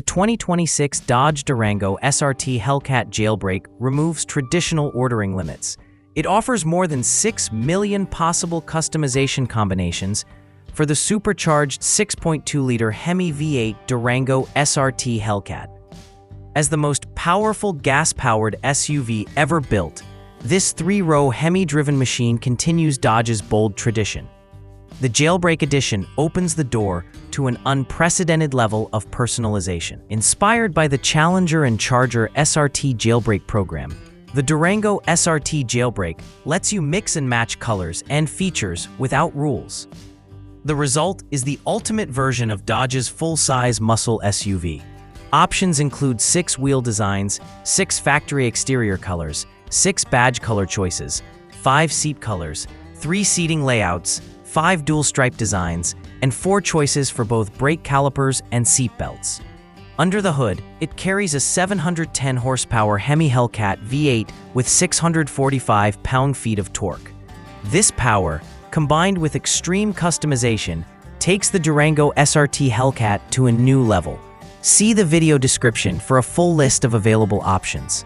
The 2026 Dodge Durango SRT Hellcat Jailbreak removes traditional ordering limits. It offers more than 6 million possible customization combinations for the supercharged 6.2-liter HEMI V-8 Durango SRT Hellcat. As the most powerful gas-powered SUV ever built, this three-row HEMI-driven machine continues Dodge's bold tradition. The Jailbreak Edition opens the door to an unprecedented level of personalization. Inspired by the Challenger and Charger SRT Jailbreak program, the Durango SRT Jailbreak lets you mix and match colors and features without rules. The result is the ultimate version of Dodge's full-size muscle SUV. Options include 6 wheel designs, 6 factory exterior colors, 6 badge color choices, 5 seat colors, 3 seating layouts, 5 dual stripe designs, and 4 choices for both brake calipers and seat belts. Under the hood, it carries a 710 horsepower HEMI Hellcat V8 with 645 pound-feet of torque. This power, combined with extreme customization, takes the Durango SRT Hellcat to a new level. See the video description for a full list of available options.